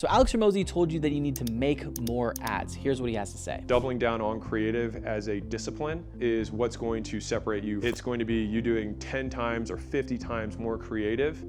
So Alex Hormozi told you that you need to make more ads. Here's what he has to say. Doubling down on creative as a discipline is what's going to separate you. It's going to be you doing 10 times or 50 times more creative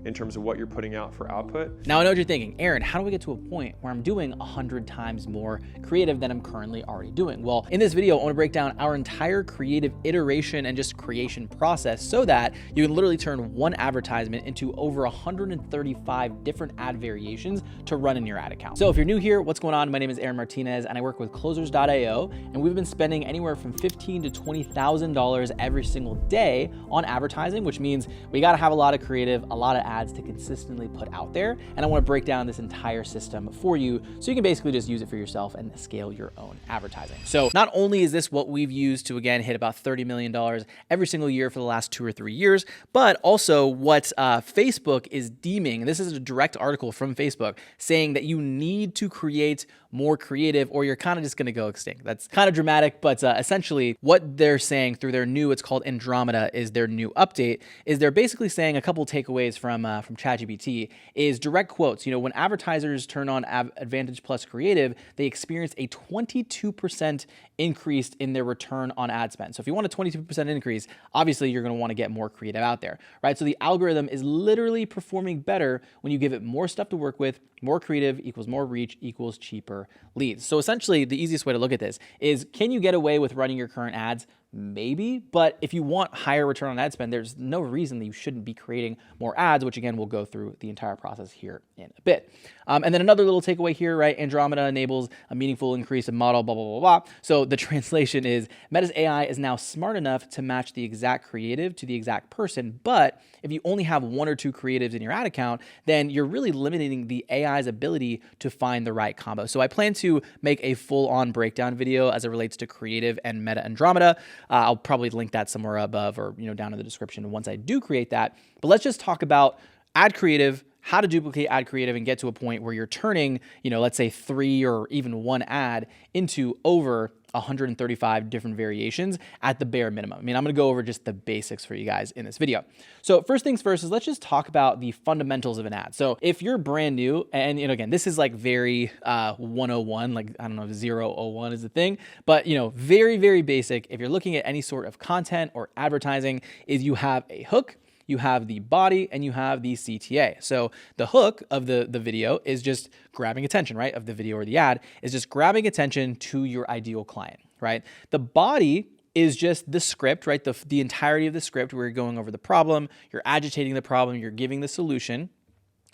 in terms of what you're putting out for output. Now I know what you're thinking, Aaron, how do we get to a point where I'm doing 100 times more creative than I'm currently already doing? Well, in this video, I want to break down our entire creative iteration and just creation process so that you can literally turn one advertisement into over 135 different ad variations to run in your ad account. So if you're new here, what's going on? My name is Aaron Martinez and I work with Closers.io, and we've been spending anywhere from $15,000 to $20,000 every single day on advertising, which means we got to have a lot of creative, a lot of ads to consistently put out there. And I want to break down this entire system for you so you can basically just use it for yourself and scale your own advertising. So not only is this what we've used to, again, hit about $30 million every single year for the last 2 or 3 years, but also what Facebook is deeming, and this is a direct article from Facebook, saying that you need to create more creative or you're kind of just going to go extinct. That's kind of dramatic, but essentially what they're saying through their new, it's called Andromeda, is their new update, is they're basically saying a couple takeaways from ChatGPT is direct quotes. You know, when advertisers turn on Advantage Plus Creative, they experience a 22% increase in their return on ad spend. So if you want a 22% increase, obviously you're going to want to get more creative out there, right? So the algorithm is literally performing better when you give it more stuff to work with. More creative equals more reach equals cheaper leads. So essentially the easiest way to look at this is, can you get away with running your current ads? Maybe, but if you want higher return on ad spend, there's no reason that you shouldn't be creating more ads, which again, we'll go through the entire process here in a bit. And then another little takeaway here, right? Andromeda enables a meaningful increase in model, blah, blah, blah, blah. So the translation is Meta's AI is now smart enough to match the exact creative to the exact person. But if you only have 1 or 2 creatives in your ad account, then you're really limiting the AI's ability to find the right combo. So I plan to make a full-on breakdown video as it relates to creative and Meta Andromeda. I'll probably link that somewhere above or down in the description once I do create that. But let's just talk about ad creative, how to duplicate ad creative and get to a point where you're turning, let's say 3 or even 1 ad into over 135 different variations at the bare minimum. I mean, I'm going to go over just the basics for you guys in this video. So first things first is let's just talk about the fundamentals of an ad. So if you're brand new, and again, this is like very 101, like I don't know if 001 is the thing, but very, very basic. If you're looking at any sort of content or advertising, is you have a hook, you have the body, and you have the CTA. So the hook of the video is just grabbing attention, right? Of the video or the ad is just grabbing attention to your ideal client, right? The body is just the script, right? The entirety of the script where you're going over the problem, you're agitating the problem, you're giving the solution.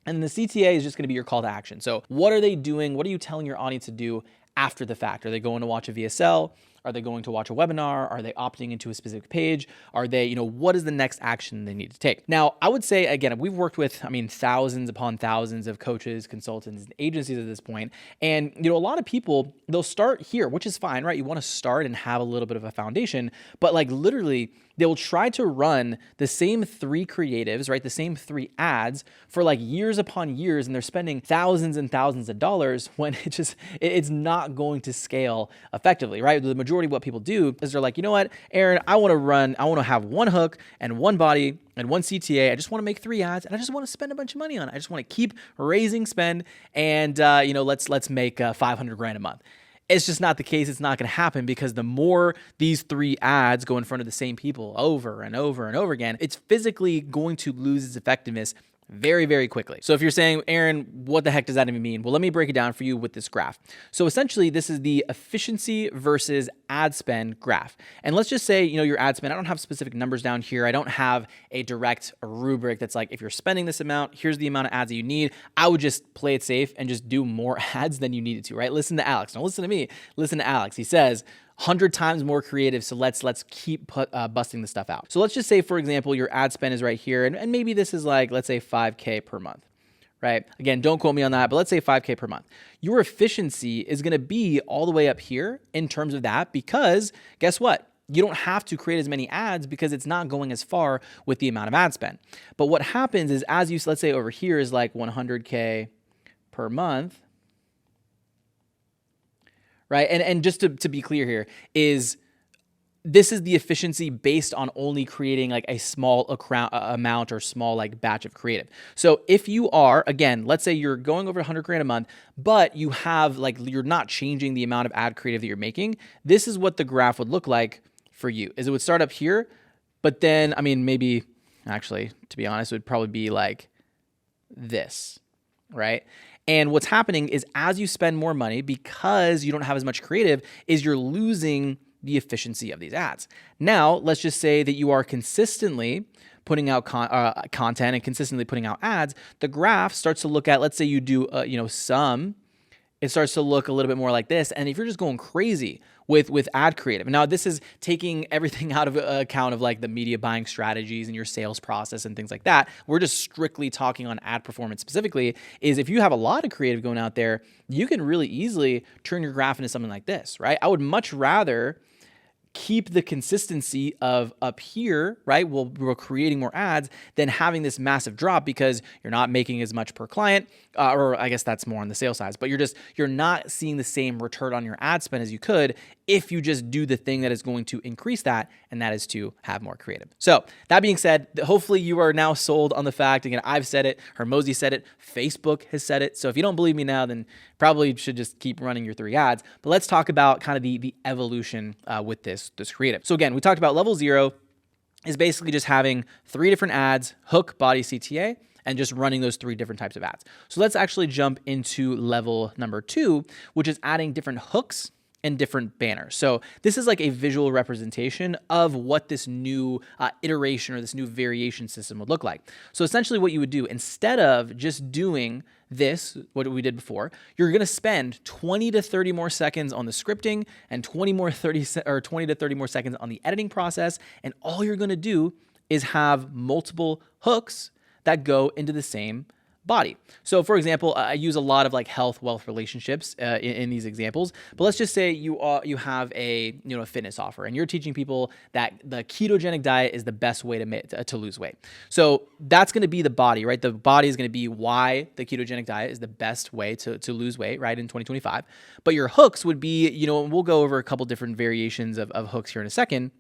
And then the CTA is just gonna be your call to action. So what are they doing? What are you telling your audience to do after the fact? Are they going to watch a VSL? Are they going to watch a webinar? Are they opting into a specific page? Are they, what is the next action they need to take? Now, I would say, again, we've worked with, thousands upon thousands of coaches, consultants, and agencies at this point. And, a lot of people, they'll start here, which is fine, right? You want to start and have a little bit of a foundation, but like literally, they'll try to run the same 3 creatives, right? The same 3 ads for like years upon years, and they're spending thousands and thousands of dollars when it's not going to scale effectively, right? The majority of what people do is they're like, you know what, Aaron, I want to have 1 hook and 1 body and 1 CTA. I just want to make 3 ads and I just want to spend a bunch of money on it. I just want to keep raising spend and, let's make 500 grand a month. It's just not the case. It's not going to happen because the more these 3 ads go in front of the same people over and over and over again, it's physically going to lose its effectiveness very, very quickly. So if you're saying, Aaron, what the heck does that even mean? Well, let me break it down for you with this graph. So essentially, this is the efficiency versus ad spend graph. And let's just say, your ad spend, I don't have specific numbers down here. I don't have a direct rubric that's like, if you're spending this amount, here's the amount of ads that you need. I would just play it safe and just do more ads than you needed to, right? Listen to Alex. Don't listen to me. Listen to Alex. He says, 100 times more creative. So let's keep busting the stuff out. So let's just say, for example, your ad spend is right here. And maybe this is like, let's say 5K per month, right? Again, don't quote me on that, but let's say 5K per month. Your efficiency is going to be all the way up here in terms of that, because guess what? You don't have to create as many ads because it's not going as far with the amount of ad spend. But what happens is let's say over here is like 100K per month. Right. And just to be clear here is this is the efficiency based on only creating like a small amount or small like batch of creative. So if you are, again, let's say you're going over 100 grand a month, but you have like, you're not changing the amount of ad creative that you're making, this is what the graph would look like for you. Is it would start up here, but then, I mean, maybe actually, to be honest, it would probably be like this, right? And what's happening is as you spend more money, because you don't have as much creative, is you're losing the efficiency of these ads. Now, let's just say that you are consistently putting out content and consistently putting out ads. The graph starts to look at, let's say you do, it starts to look a little bit more like this. And if you're just going crazy with ad creative, now this is taking everything out of account of like the media buying strategies and your sales process and things like that. We're just strictly talking on ad performance specifically, is if you have a lot of creative going out there, you can really easily turn your graph into something like this, right? I would much rather keep the consistency of up here, right? We're creating more ads than having this massive drop because you're not making as much per client, or I guess that's more on the sales side, but you're not seeing the same return on your ad spend as you could if you just do the thing that is going to increase that, and that is to have more creative. So that being said, hopefully you are now sold on the fact, again, I've said it, Hormozi said it, Facebook has said it. So if you don't believe me now, then probably should just keep running your 3 ads. But let's talk about kind of the evolution with this creative. So again, we talked about level 0 is basically just having 3 different ads, hook, body, CTA, and just running those 3 different types of ads. So let's actually jump into level number 2, which is adding different hooks and different banners. So this is like a visual representation of what this new iteration or this new variation system would look like. So essentially what you would do, instead of just doing this, what we did before, you're gonna spend 20 to 30 more seconds on the scripting and 20 to 30 more seconds on the editing process. And all you're gonna do is have multiple hooks that go into the same body. So for example, I use a lot of like health, wealth, relationships in these examples, but let's just say you have a fitness offer and you're teaching people that the ketogenic diet is the best way to lose weight. So that's going to be the body, right? The body is going to be why the ketogenic diet is the best way to lose weight, right, in 2025. But your hooks would be, we'll go over a couple different variations of hooks here in a second.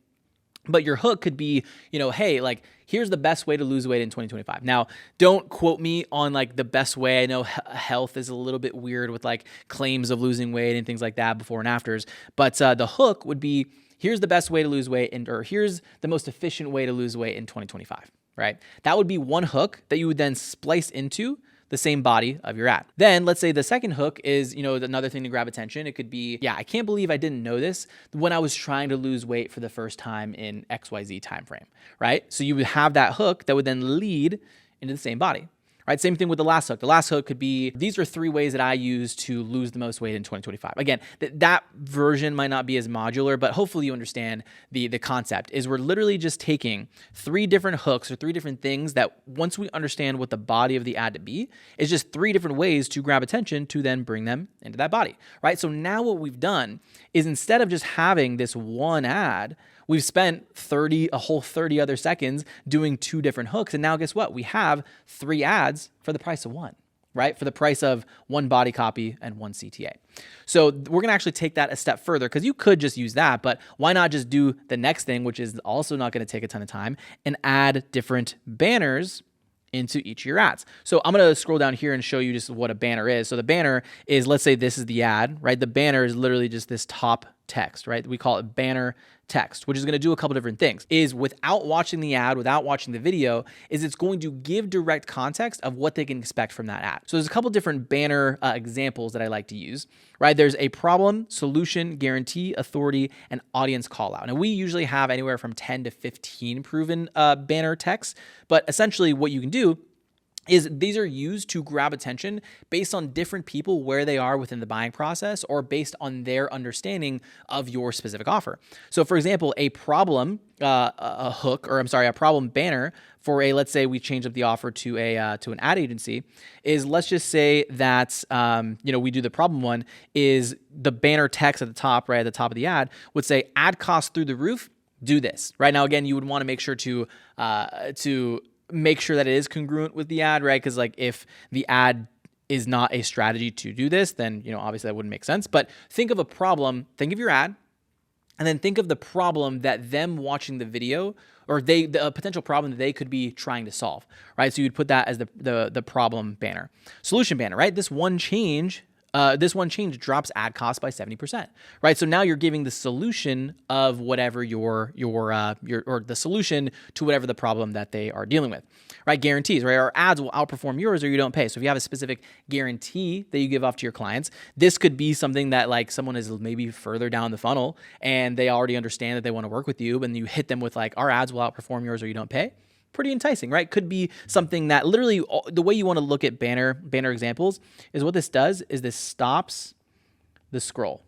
But your hook could be, hey, like, here's the best way to lose weight in 2025. Now, don't quote me on like the best way. I know health is a little bit weird with like claims of losing weight and things like that before and afters. But the hook would be, here's the best way to lose weight, or here's the most efficient way to lose weight in 2025, right? That would be one hook that you would then splice into the same body of your ad. Then let's say the second hook is, another thing to grab attention. It could be, I can't believe I didn't know this when I was trying to lose weight for the first time in XYZ timeframe, right? So you would have that hook that would then lead into the same body. Right, same thing with the last hook. The last hook could be, these are 3 ways that I use to lose the most weight in 2025. Again, that version might not be as modular, but hopefully you understand the concept is we're literally just taking 3 different hooks or 3 different things that once we understand what the body of the ad to be, is just 3 different ways to grab attention to then bring them into that body, right? So now what we've done is instead of just having this one ad, we've spent a whole 30 other seconds doing 2 different hooks. And now guess what? We have 3 ads for the price of 1, right? For the price of 1 body copy and 1 CTA. So we're going to actually take that a step further because you could just use that, but why not just do the next thing, which is also not going to take a ton of time, and add different banners into each of your ads. So I'm going to scroll down here and show you just what a banner is. So the banner is, let's say this is the ad, right? The banner is literally just this top text, right? We call it banner text, which is going to do a couple different things. Is without watching the ad, without watching the video, is it's going to give direct context of what they can expect from that ad. So there's a couple different banner examples that I like to use, right? There's a problem, solution, guarantee, authority, and audience call out. And we usually have anywhere from 10 to 15 proven banner texts, but essentially what you can do is these are used to grab attention based on different people where they are within the buying process or based on their understanding of your specific offer. So for example, a problem a problem banner for let's say we change up the offer to an ad agency is, let's just say that, we do the problem one is the banner text at the top, right at the top of the ad would say ad costs through the roof, do this, right? Now, again, you would want to make sure to make sure that it is congruent with the ad, right? Because like if the ad is not a strategy to do this, then obviously that wouldn't make sense. But think of a problem, think of your ad, And then think of the problem that them watching the video, or the potential problem that they could be trying to solve, right? So you'd put that as the problem banner. Solution banner, right? This one change drops ad cost by 70%, right? So now you're giving the solution of whatever or the solution to whatever the problem that they are dealing with, right? Guarantees, right? Our ads will outperform yours or you don't pay. So if you have a specific guarantee that you give off to your clients, this could be something that like someone is maybe further down the funnel and they already understand that they want to work with you, and you hit them with like, our ads will outperform yours or you don't pay. Pretty enticing, right? Could be something that literally the way you want to look at banner examples is what this does is this stops the scroll,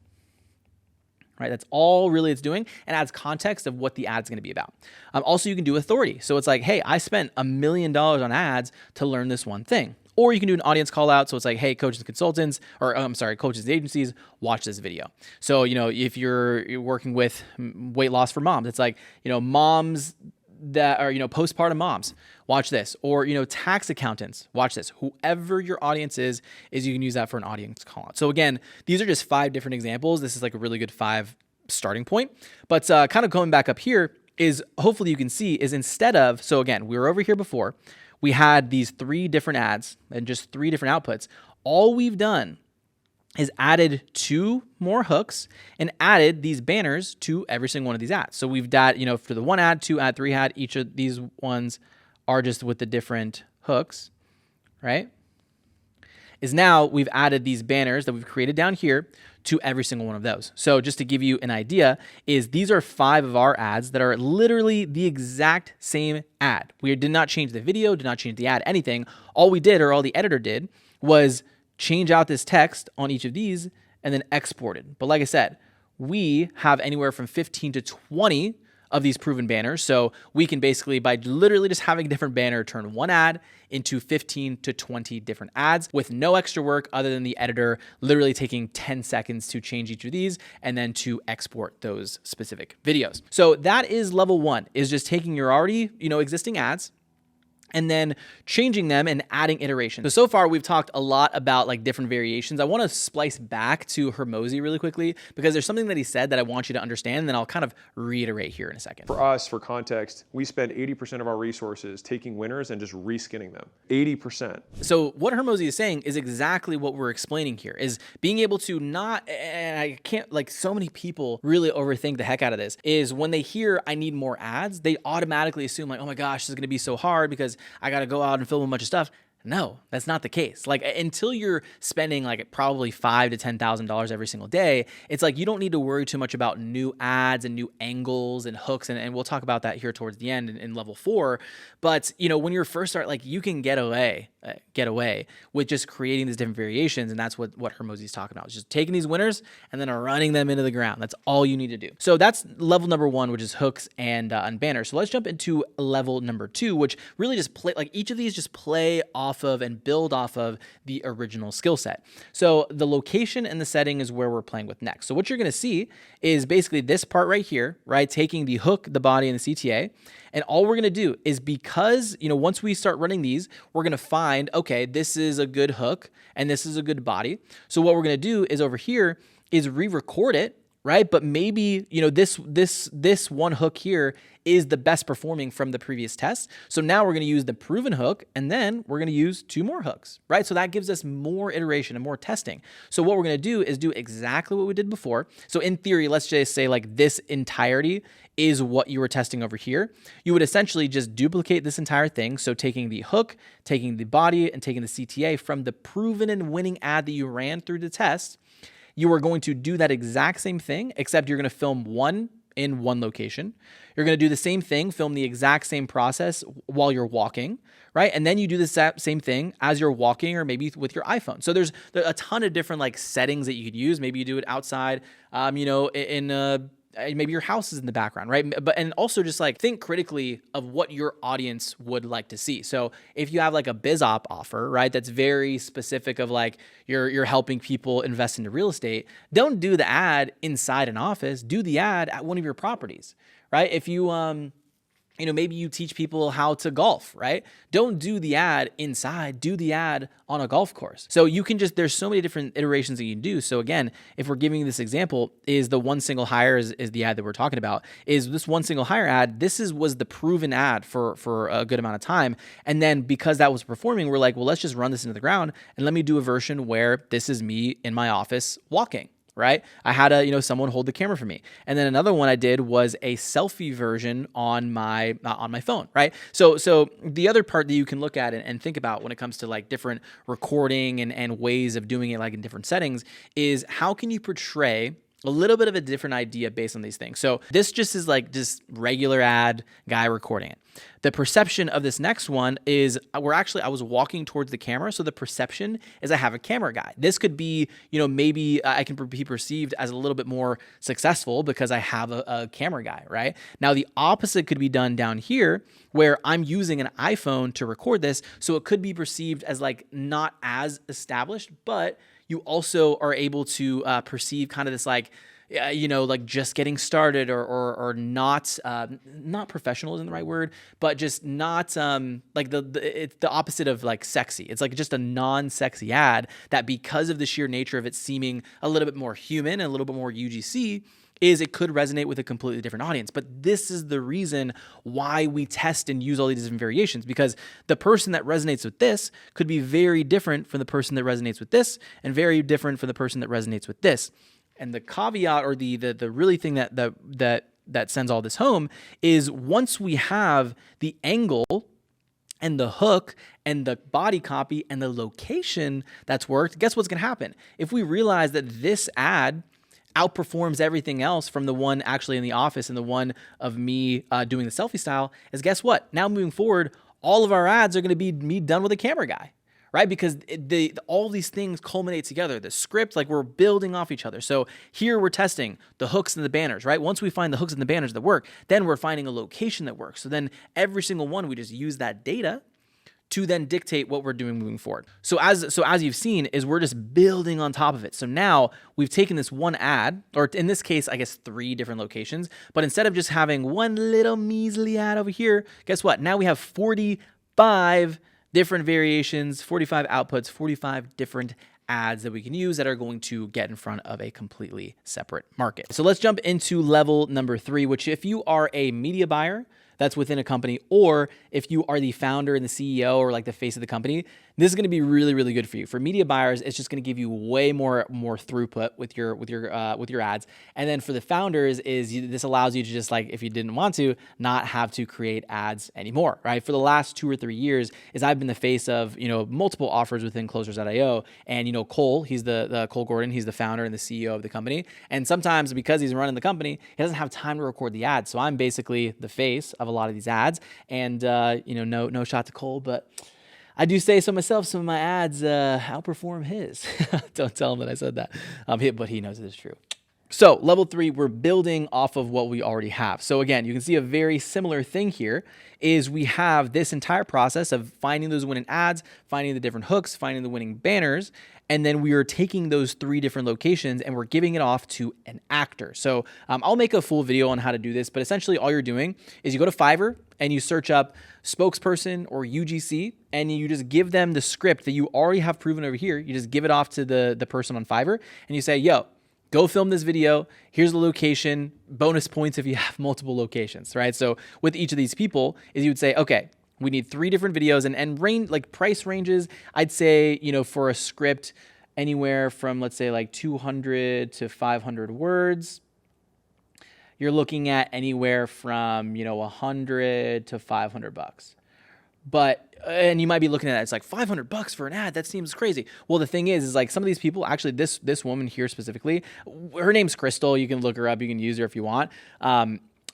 right? That's all really it's doing, and adds context of what the ad's going to be about. Also, you can do authority. So it's like, hey, I spent $1 million on ads to learn this one thing. Or you can do an audience call out. So it's like, hey, coaches and consultants, or coaches and agencies, watch this video. So, if you're working with weight loss for moms, it's like, moms that are, postpartum moms, watch this. Or, tax accountants, watch this. Whoever your audience is you can use that for an audience call out. So again, these are just 5 different examples. This is like a really good 5 starting point. But kind of going back up here is hopefully you can see is instead of, so again, we were over here before, we had these 3 different ads and just 3 different outputs. All we've done is added 2 more hooks and added these banners to every single one of these ads. So we've got, for the 1 ad, 2 ad, 3 ad, each of these ones are just with the different hooks, right? Is now we've added these banners that we've created down here to every single one of those. So just to give you an idea is these are 5 of our ads that are literally the exact same ad. We did not change the video, did not change the ad, anything. All we did, or all the editor did, was change out this text on each of these and then export it. But like I said, we have anywhere from 15 to 20 of these proven banners. So we can basically, by literally just having a different banner, turn one ad into 15 to 20 different ads with no extra work other than the editor literally taking 10 seconds to change each of these and then to export those specific videos. So that is level 1, is just taking your already, existing ads and then changing them and adding iterations. So far we've talked a lot about like different variations. I want to splice back to Hormozi really quickly because there's something that he said that I want you to understand, and then I'll kind of reiterate here in a second. For us, for context, we spend 80% of our resources taking winners and just reskinning them. 80%. So what Hormozi is saying is exactly what we're explaining here, is being able to not, and I can't, like so many people really overthink the heck out of this, is when they hear I need more ads, they automatically assume like, oh my gosh, this is going to be so hard because I got to go out and film a bunch of stuff. No, that's not the case. Like until you're spending like probably $5,000 to $10,000 every single day, it's like you don't need to worry too much about new ads and new angles and hooks. And we'll talk about that here towards the end in level 4. But when you're first start, like you can get away with just creating these different variations. And that's what Hormozi is talking about. It's just taking these winners and then running them into the ground. That's all you need to do. So that's level number 1, which is hooks and banners. So let's jump into level number 2, which really just play, like each of these just play off of and build off of the original skill set. So the location and the setting is where we're playing with next. So what you're going to see is basically this part right here, right? Taking the hook, the body, and the CTA. And all we're going to do is because, once we start running these, we're going to find, okay, this is a good hook and this is a good body. So what we're going to do is over here is re-record it, right? But maybe, this one hook here is the best performing from the previous test. So now we're going to use the proven hook and then we're going to use 2 more hooks, right? So that gives us more iteration and more testing. So what we're going to do is do exactly what we did before. So in theory, let's just say like this entirety is what you were testing over here. You would essentially just duplicate this entire thing. So taking the hook, taking the body, and taking the CTA from the proven and winning ad that you ran through the test, you are going to do that exact same thing, except you're going to film one in one location. You're going to do the same thing, film the exact same process while you're walking, right? And then you do the same thing as you're walking or maybe with your iPhone. So there's a ton of different like settings that you could use. Maybe you do it outside, maybe your house is in the background, right? And also just like think critically of what your audience would like to see. So if you have like a biz op offer, right, that's very specific of like you're helping people invest into real estate, don't do the ad inside an office, do the ad at one of your properties, right? If you maybe you teach people how to golf, right? Don't do the ad inside, do the ad on a golf course. So you can there's so many different iterations that you can do. So again, if we're giving this example, is the one single hire is the ad that we're talking about, is this one single hire ad. Was the proven ad for a good amount of time. And then because that was performing, we're like, well, let's just run this into the ground and let me do a version where this is me in my office walking. Right? I had someone hold the camera for me. And then another one I did was a selfie version on my phone, right? So the other part that you can look at and think about when it comes to like different recording and ways of doing it like in different settings is how can you portray a little bit of a different idea based on these things. So this just is like just regular ad guy recording it. The perception of this next one is I was walking towards the camera. So the perception is I have a camera guy. This could be, maybe I can be perceived as a little bit more successful because I have a camera guy, right? Now the opposite could be done down here where I'm using an iPhone to record this. So it could be perceived as like not as established, but you also are able to perceive kind of this like, like just getting started or not professional isn't the right word, but just not like it's the opposite of like sexy. It's like just a non-sexy ad that because of the sheer nature of it seeming a little bit more human and a little bit more UGC, is it could resonate with a completely different audience. But this is the reason why we test and use all these different variations, because the person that resonates with this could be very different from the person that resonates with this and very different from the person that resonates with this. And the caveat or the really thing that sends all this home is once we have the angle and the hook and the body copy and the location that's worked, guess what's going to happen? If we realize that this ad outperforms everything else from the one actually in the office and the one of me doing the selfie style, is guess what? Now moving forward, all of our ads are going to be me done with a camera guy, right? Because all these things culminate together. The script, like we're building off each other. So here we're testing the hooks and the banners, right? Once we find the hooks and the banners that work, then we're finding a location that works. So then every single one, we just use that data to then dictate what we're doing moving forward. So as you've seen, is we're just building on top of it. So now we've taken this one ad, or in this case, I guess 3 different locations, but instead of just having one little measly ad over here, guess what? Now we have 45 different variations, 45 outputs, 45 different ads that we can use that are going to get in front of a completely separate market. So let's jump into level number 3, which if you are a media buyer that's within a company, or if you are the founder and the CEO or like the face of the company, this is going to be really, really good for you. For media buyers, it's just going to give you way more throughput with your ads. And then for the founders, this allows you to just like, if you didn't want to, not have to create ads anymore, right? For the last 2 or 3 years, I've been the face of multiple offers within Closers.io, and Cole, he's the Cole Gordon, he's the founder and the CEO of the company. And sometimes because he's running the company, he doesn't have time to record the ads. So I'm basically the face of a lot of these ads. And no shot to Cole, but I do say so myself. Some of my ads outperform his. Don't tell him that I said that. But he knows it is true. So level 3, we're building off of what we already have. So again, you can see a very similar thing here is we have this entire process of finding those winning ads, finding the different hooks, finding the winning banners, and then we are taking those 3 different locations and we're giving it off to an actor. So I'll make a full video on how to do this, but essentially all you're doing is you go to Fiverr and you search up spokesperson or UGC and you just give them the script that you already have proven over here. You just give it off to the person on Fiverr and you say, yo, go film this video. Here's the location. Bonus points if you have multiple locations, right? So with each of these people is you would say, okay, we need 3 different videos and range, like price ranges. I'd say, for a script anywhere from, let's say like 200 to 500 words. You're looking at anywhere from, 100 to $500. And you might be looking at it, it's like $500 for an ad. That seems crazy. Well, the thing is like some of these people, actually this woman here specifically, her name's Crystal. You can look her up. You can use her if you want.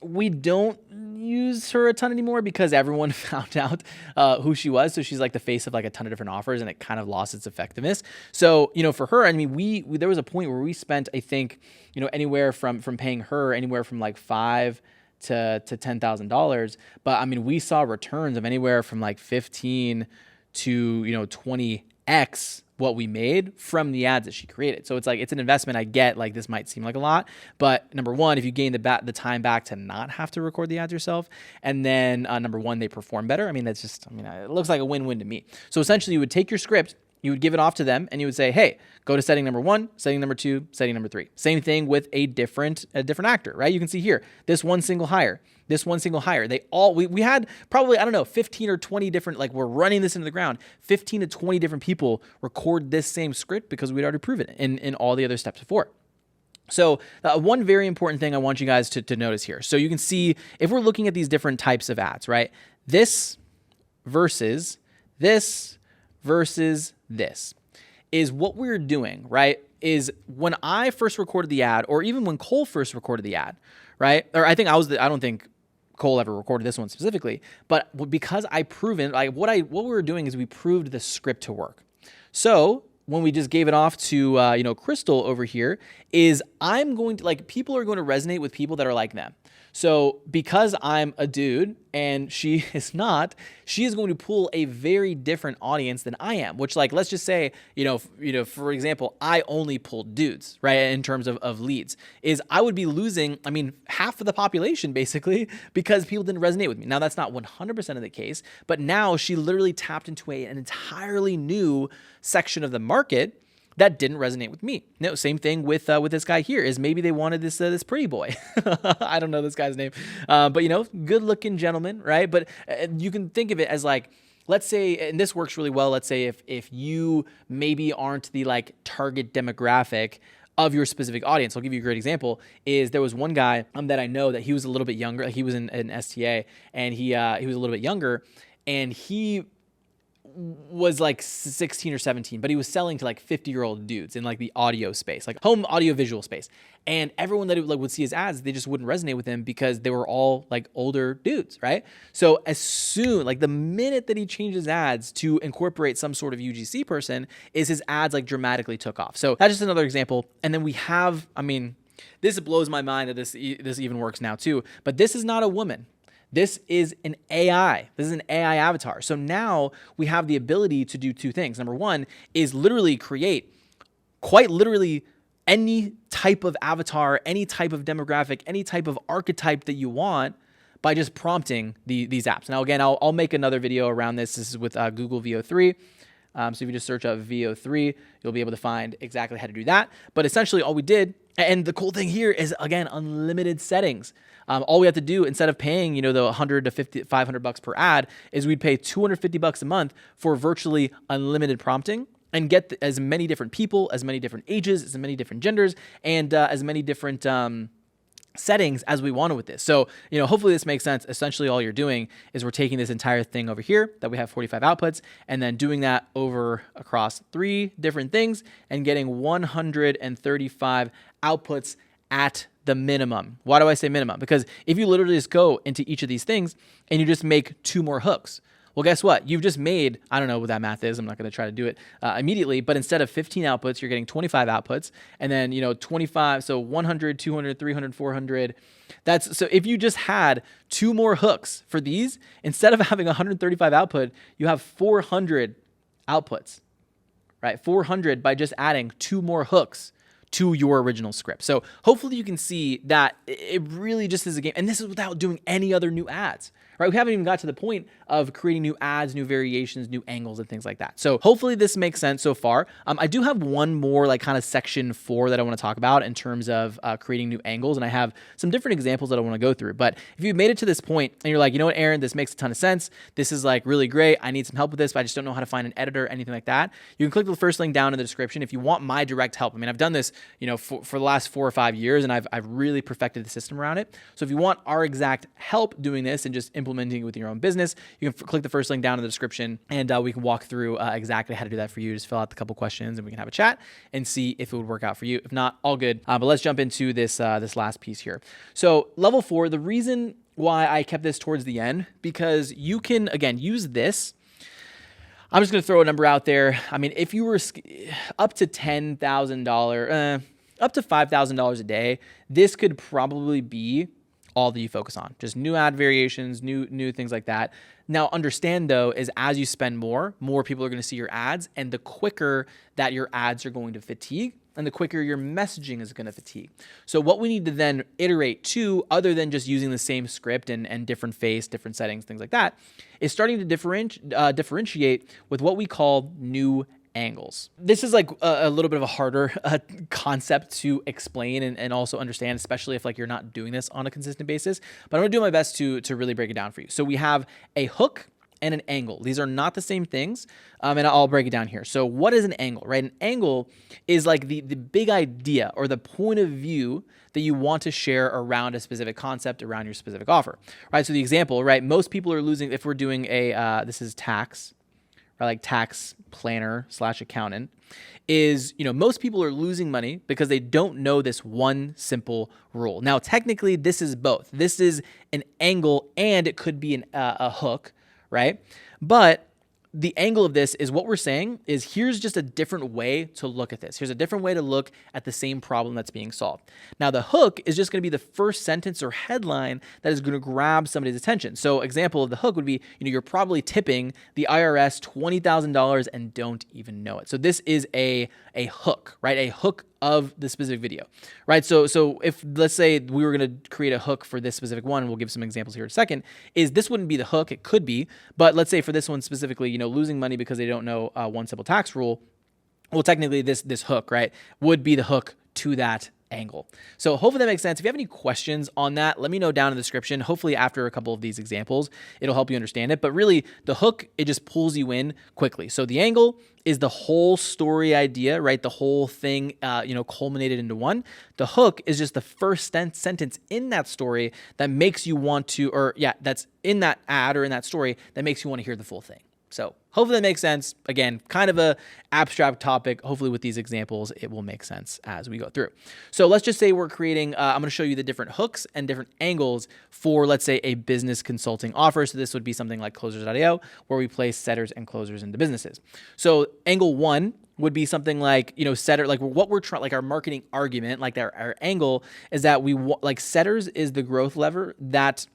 We don't use her a ton anymore because everyone found out who she was. So she's like the face of like a ton of different offers and it kind of lost its effectiveness. So, for her, I mean, we there was a point where we spent, I think, anywhere from paying her anywhere from like $5,000 to $10,000. But I mean, we saw returns of anywhere from like 15 to, 20x what we made from the ads that she created. So it's like, it's an investment. I get, like, this might seem like a lot, but number one, if you gain the time back to not have to record the ads yourself, and then number one, they perform better. I mean, that's just, I mean, it looks like a win-win to me. So essentially you would take your script, you would give it off to them, and you would say, hey, go to setting number 1, setting number 2, setting number 3. Same thing with a different actor, right? You can see here, this one single hire. They all, we had probably, I don't know, 15 or 20 different, like, we're running this into the ground, 15 to 20 different people record this same script because we'd already proven it in all the other steps before. So one very important thing I want you guys to notice here. So you can see, if we're looking at these different types of ads, right? This versus this versus this is what we're doing, right? Is when I first recorded the ad, or even when Cole first recorded the ad, right? Or I don't think Cole ever recorded this one specifically, but because I proven, like, what we were doing is we proved the script to work. So when we just gave it off to, Crystal over here, is I'm going to, like, people are going to resonate with people that are like them. So because I'm a dude and she is not, she is going to pull a very different audience than I am, which, like, let's just say, for example, I only pulled dudes, right? In terms of leads, is I would be losing, I mean, half of the population basically, because people didn't resonate with me. Now that's not 100% of the case, but now she literally tapped into an entirely new section of the market that didn't resonate with me. No, same thing with this guy here, is maybe they wanted this pretty boy. I don't know this guy's name, but good looking gentleman, right? But you can think of it as, like, let's say, and this works really well. Let's say if you maybe aren't the, like, target demographic of your specific audience. I'll give you a great example. Is there was one guy that I know that he was a little bit younger. He was in an STA, and he was a little bit younger, and he was like 16 or 17, but he was selling to, like, 50-year-old dudes in, like, the audio space, like home audio visual space. And everyone that would see his ads, they just wouldn't resonate with him because they were all, like, older dudes, right? So as soon, like, the minute that he changed his ads to incorporate some sort of UGC person, is his ads, like, dramatically took off. So that's just another example. And then we have, I mean, this blows my mind that this even works now too, but this is not a woman. This is an AI. This is an AI avatar. So now we have the ability to do two things. Number one is literally create, quite literally, any type of avatar, any type of demographic, any type of archetype that you want by just prompting these apps. Now, again, I'll make another video around this. This is with Google VO3. So if you just search up VO3, you'll be able to find exactly how to do that. But essentially all we did, and the cool thing here is, again, unlimited settings. All we have to do, instead of paying, the 100 to 50, 500 bucks per ad, is we'd pay 250 bucks a month for virtually unlimited prompting, and get as many different people, as many different ages, as many different genders, and as many different settings as we wanted with this. So, hopefully this makes sense. Essentially all you're doing is we're taking this entire thing over here that we have 45 outputs, and then doing that over across 3 different things and getting 135 outputs at the minimum. Why do I say minimum? Because if you literally just go into each of these things and you just make 2 more hooks, well, guess what? You've just made, I don't know what that math is. I'm not going to try to do it immediately, but instead of 15 outputs, you're getting 25 outputs, and then, 25, so 100, 200, 300, 400. So if you just had 2 more hooks for these, instead of having 135 output, you have 400 outputs, right? 400 by just adding 2 more hooks to your original script. So hopefully you can see that it really just is a game, and this is without doing any other new ads, right? We haven't even got to the point of creating new ads, new variations, new angles, and things like that. So hopefully this makes sense so far. I do have one more, like, kind of section 4 that I want to talk about in terms of creating new angles, and I have some different examples that I want to go through. But if you've made it to this point and you're like, you know what, Aaron, this makes a ton of sense. This is, like, really great. I need some help with this, but I just don't know how to find an editor, anything like that. You can click the first link down in the description if you want my direct help. I mean, I've done this, for the last 4 or 5 years, and I've really perfected the system around it. So if you want our exact help doing this and just implementing it with your own business, you can click the first link down in the description, and we can walk through exactly how to do that for you. Just fill out the couple questions and we can have a chat and see if it would work out for you. If not, all good. But let's jump into this last piece here. So level 4, the reason why I kept this towards the end, because you can, again, use this. I'm just going to throw a number out there. I mean, if you were up to $10,000, up to $5,000 a day, this could probably be all that you focus on. Just new ad variations, new things like that. Now, understand though, is as you spend more people are going to see your ads, and the quicker that your ads are going to fatigue, and the quicker your messaging is going to fatigue. So what we need to then iterate to, other than just using the same script and different face, different settings, things like that, is starting to differentiate with what we call new angles. This is like a little bit of a harder concept to explain and also understand, especially if like you're not doing this on a consistent basis, but I'm gonna do my best to really break it down for you. So we have a hook and an angle. These are not the same things, and I'll break it down here. So what is an angle, right? An angle is like the big idea or the point of view that you want to share around a specific concept, around your specific offer, right? So the example, right? Most people are losing, if we're doing a, this is tax, right? Like tax planner / accountant, is, most people are losing money because they don't know this one simple rule. Now, technically, this is both. This is an angle and it could be a hook, right? But the angle of this is what we're saying is here's just a different way to look at this. Here's a different way to look at the same problem that's being solved. Now, the hook is just going to be the first sentence or headline that is going to grab somebody's attention. So example of the hook would be, you're probably tipping the IRS $20,000 and don't even know it. So this is a hook, right? A hook of the specific video, right? So if, let's say we were going to create a hook for this specific one, we'll give some examples here in a second, is this wouldn't be the hook, it could be, but let's say for this one specifically, losing money because they don't know one simple tax rule, well, technically this hook, right, would be the hook to that angle. So hopefully that makes sense. If you have any questions on that, let me know down in the description. Hopefully after a couple of these examples, it'll help you understand it. But really the hook, it just pulls you in quickly. So the angle is the whole story idea, right? The whole thing, culminated into one. The hook is just the first sentence in that story that makes you want to, that's in that ad or in that story that makes you want to hear the full thing. So hopefully that makes sense. Again, kind of a abstract topic. Hopefully with these examples, it will make sense as we go through. So let's just say we're creating, I'm going to show you the different hooks and different angles for, let's say, a business consulting offer. So this would be something like closers.io, where we place setters and closers into businesses. So angle one would be something like, setter, like what we're trying, like our marketing argument, like our angle is that like setters is the growth lever that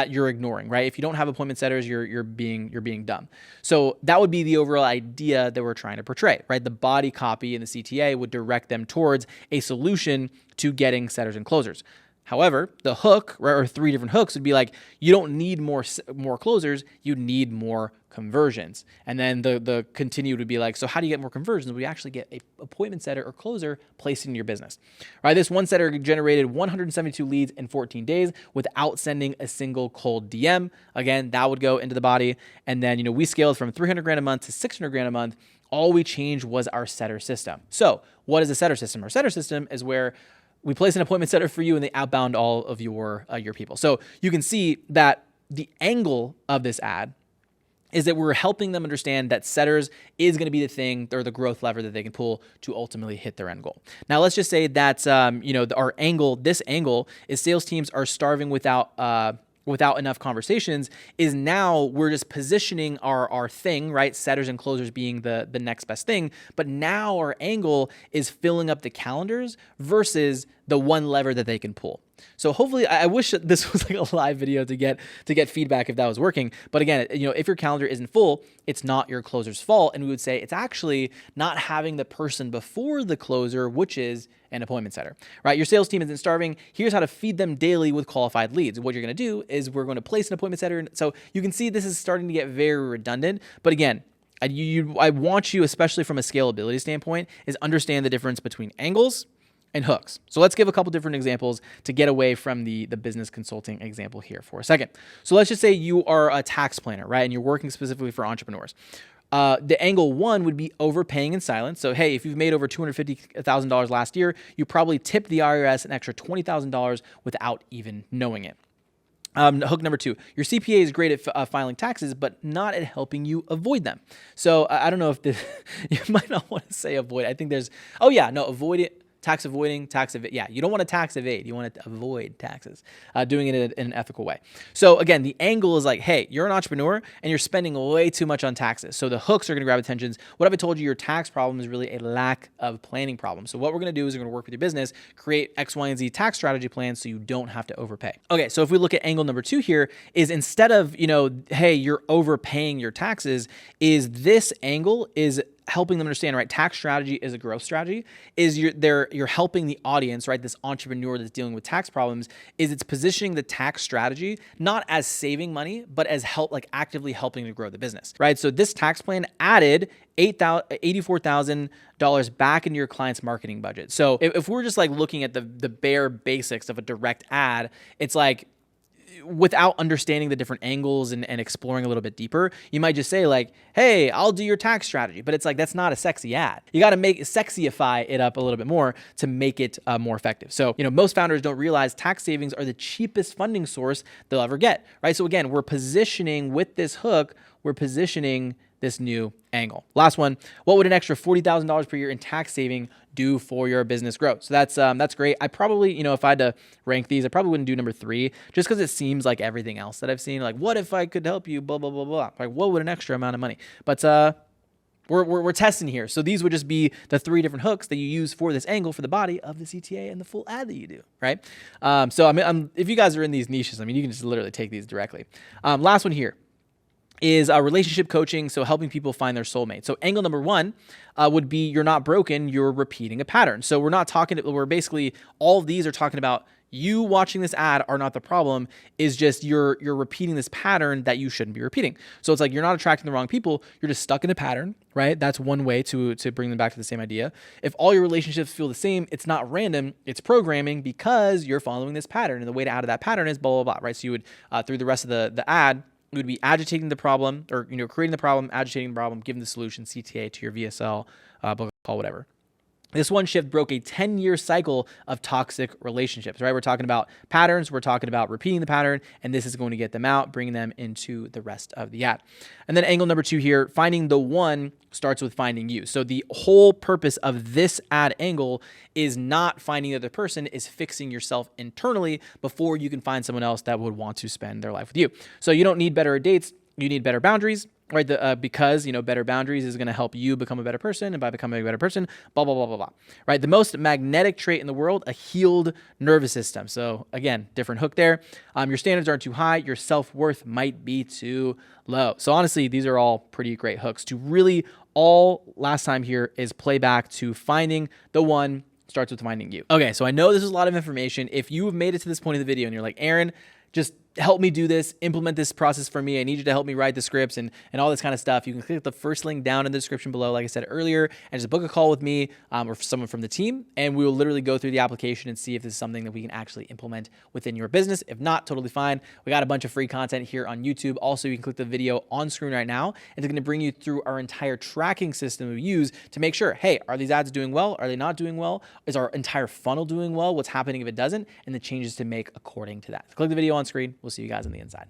you're ignoring, right? If you don't have appointment setters, you're being dumb. So that would be the overall idea that we're trying to portray, right? The body copy and the CTA would direct them towards a solution to getting setters and closers. However, the hook, right, or three different hooks would be like, you don't need more closers, you need more conversions. And then the continued would be like, so how do you get more conversions? We actually get a appointment setter or closer placed in your business. All right, this one setter generated 172 leads in 14 days without sending a single cold DM. Again, that would go into the body. And then, we scaled from 300 grand a month to 600 grand a month. All we changed was our setter system. So what is a setter system? Our setter system is where we place an appointment setter for you and they outbound all of your people. So you can see that the angle of this ad is that we're helping them understand that setters is going to be the thing or the growth lever that they can pull to ultimately hit their end goal. Now, let's just say that, this angle is sales teams are starving without enough conversations, is now we're just positioning our thing, right? Setters and closers being the next best thing. But now our angle is filling up the calendars versus the one lever that they can pull. So hopefully, I wish that this was like a live video to get feedback if that was working. But again, if your calendar isn't full, it's not your closer's fault. And we would say it's actually not having the person before the closer, which is an appointment setter, right? Your sales team isn't starving. Here's how to feed them daily with qualified leads. What you're going to do is we're going to place an appointment setter. So you can see this is starting to get very redundant. But again, I want you, especially from a scalability standpoint, is understand the difference between angles and hooks. So let's give a couple different examples to get away from the business consulting example here for a second. So let's just say you are a tax planner, right? And you're working specifically for entrepreneurs. The angle one would be overpaying in silence. So, hey, if you've made over $250,000 last year, you probably tipped the IRS an extra $20,000 without even knowing it. Hook number two, your CPA is great at filing taxes, but not at helping you avoid them. So I don't know if you might not want to say avoid. I think avoid it. tax avoiding, yeah, you don't want to tax evade. You want to avoid taxes, doing it in an ethical way. So again, the angle is like, hey, you're an entrepreneur and you're spending way too much on taxes. So the hooks are going to grab attentions. What have I told you? Your tax problem is really a lack of planning problem. So what we're going to do is we're going to work with your business, create X, Y, and Z tax strategy plans so you don't have to overpay. Okay, so if we look at angle number 2 here, is instead of, hey, you're overpaying your taxes, is this angle is helping them understand, right? Tax strategy is a growth strategy. Is you're helping the audience, right? This entrepreneur that's dealing with tax problems, is it's positioning the tax strategy not as saving money, but as actively helping to grow the business, right? So this tax plan added $84,000 back into your client's marketing budget. So if we're just like looking at the bare basics of a direct ad, it's like, without understanding the different angles and exploring a little bit deeper, you might just say like, hey, I'll do your tax strategy. But it's like, that's not a sexy ad. You got to sexyify it up a little bit more to make it more effective. So, most founders don't realize tax savings are the cheapest funding source they'll ever get, right? So again, we're positioning with this hook, we're positioning this new angle. Last one, what would an extra $40,000 per year in tax saving do for your business growth? So that's great. I probably, if I had to rank these, I probably wouldn't do number 3 just because it seems like everything else that I've seen, like, what if I could help you, blah, blah, blah, blah. Like, what would an extra amount of money? But we're testing here. So these would just be the 3 different hooks that you use for this angle for the body of the CTA and the full ad that you do, right? So if you guys are in these niches, you can just literally take these directly. Last one here is relationship coaching, so helping people find their soulmate. So angle number 1 would be you're not broken, you're repeating a pattern. So we're basically, all of these are talking about you watching this ad are not the problem, is just you're repeating this pattern that you shouldn't be repeating. So it's like you're not attracting the wrong people, you're just stuck in a pattern, right? That's one way to bring them back to the same idea. If all your relationships feel the same, it's not random, it's programming because you're following this pattern. And the way to out of that pattern is blah, blah, blah, right? So you would, through the rest of the ad, it would be agitating the problem, or creating the problem, agitating the problem, giving the solution, CTA to your VSL, book call, whatever. This one shift broke a 10-year cycle of toxic relationships, right? We're talking about patterns, we're talking about repeating the pattern, and this is going to get them out, bringing them into the rest of the ad. And then angle number 2 here, finding the one starts with finding you. So the whole purpose of this ad angle is not finding the other person, is fixing yourself internally before you can find someone else that would want to spend their life with you. So you don't need better dates, you need better boundaries, right? Because, better boundaries is going to help you become a better person. And by becoming a better person, blah, blah, blah, blah, blah, right? The most magnetic trait in the world, a healed nervous system. So again, different hook there. Your standards aren't too high. Your self-worth might be too low. So honestly, these are all pretty great hooks to really last time here is play back to finding the one starts with finding you. Okay. So I know this is a lot of information. If you have made it to this point of the video and you're like, Aaron, just help me do this, implement this process for me. I need you to help me write the scripts and all this kind of stuff. You can click the first link down in the description below, like I said earlier, and just book a call with me or someone from the team, and we will literally go through the application and see if this is something that we can actually implement within your business. If not, totally fine. We got a bunch of free content here on YouTube. Also, you can click the video on screen right now, and it's going to bring you through our entire tracking system we use to make sure, hey, are these ads doing well? Are they not doing well? Is our entire funnel doing well? What's happening if it doesn't? And the changes to make according to that. So click the video on screen. We'll see you guys on the inside.